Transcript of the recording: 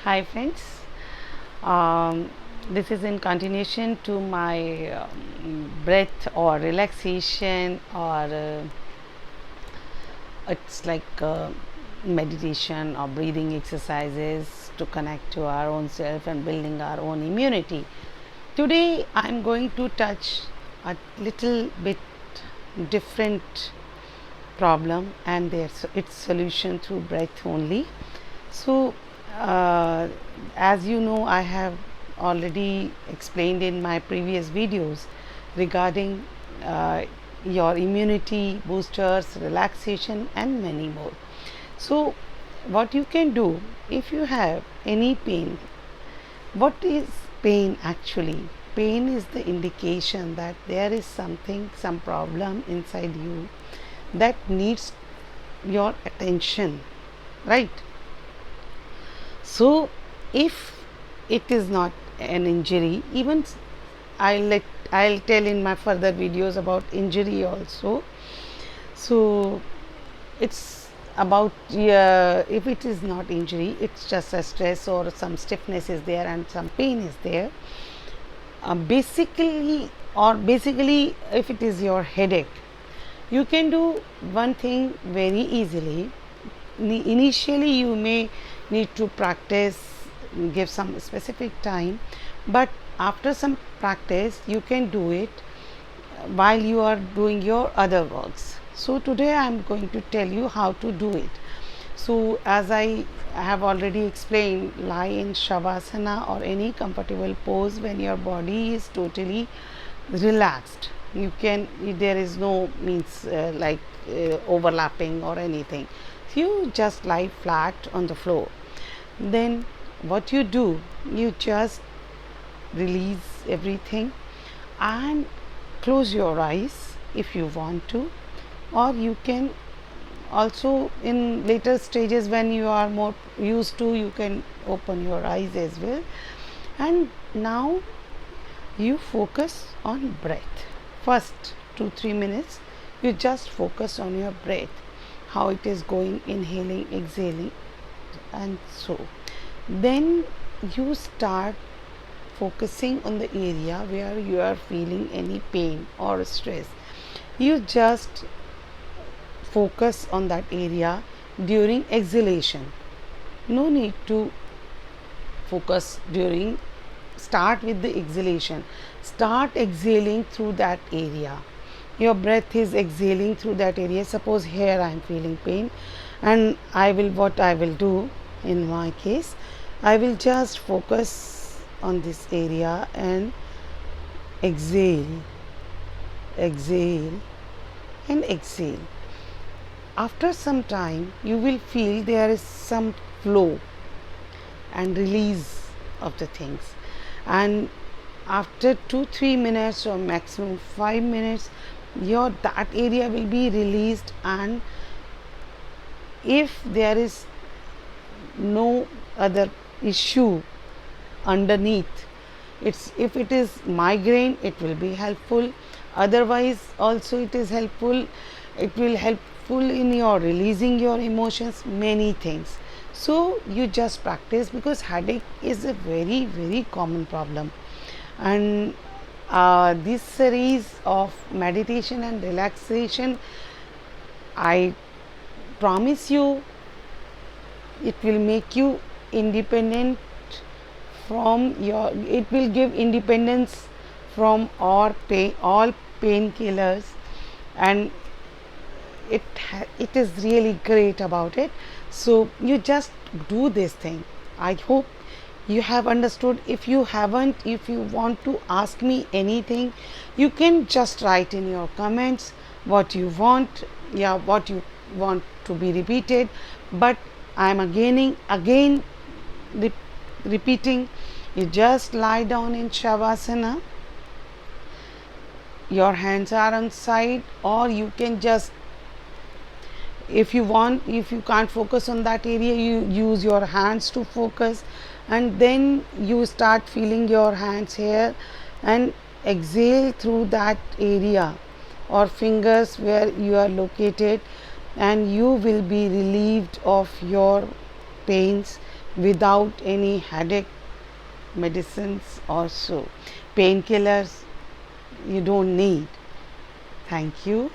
Hi friends, um, this is in continuation to my breath or relaxation or it's like meditation or breathing exercises to connect to our own self and building our own immunity. Today I am going to touch a little bit different problem and its solution through breath only. So, as you know, I have already explained in my previous videos regarding your immunity boosters, relaxation, and many more. So, what you can do if you have any pain, what is pain actually? Pain is the indication that there is something, some problem inside you that needs your attention, right? So, if it is not an injury, even I'll tell in my further videos about injury also. So, it's about if it is not injury, it's just a stress or some stiffness is there and some pain is there. Basically, if it is your headache, you can do one thing very easily. Initially you may need to practice, give some specific time, but after some practice you can do it while you are doing your other works. So today I am going to tell you how to do it. So as I have already explained, lie in shavasana or any comfortable pose when your body is totally relaxed. There is no means overlapping or anything. You just lie flat on the floor. Then what you do, you just release everything and close your eyes if you want to, or you can also in later stages when you are more used to, you can open your eyes as well. And now you focus on breath. First 2-3 minutes you just focus on your breath, how it is going, inhaling, exhaling, and so then you start focusing on the area where you are feeling any pain or stress. You just focus on that area during exhalation. No need to focus during, start with the exhalation. Start exhaling through that area. Your breath is exhaling through that area. Suppose here I am feeling pain, and what I will do in my case, I will just focus on this area and exhale, exhale, and exhale. After some time you will feel there is some flow and release of the things, and after 2-3 minutes or maximum 5 minutes that area will be released. And if there is no other issue underneath, if it is migraine, it will be helpful. Otherwise also it is helpful. It will helpful in your releasing your emotions, many things. So you just practice, because headache is a very very common problem. And this series of meditation and relaxation, I promise you, it will make you independent from your, it will give independence from all painkillers, and it is really great about it. So you just do this thing. I hope you have understood. If you haven't, if you want to ask me anything, you can just write in your comments what you want, what you want to be repeated. But I am again repeating, you just lie down in shavasana. Your hands are on side, or you can just, if you want, if you can't focus on that area, you use your hands to focus, and then you start feeling your hands here and exhale through that area or fingers where you are located, and you will be relieved of your pains. without any headache medicines also. Painkillers you don't need. Thank you.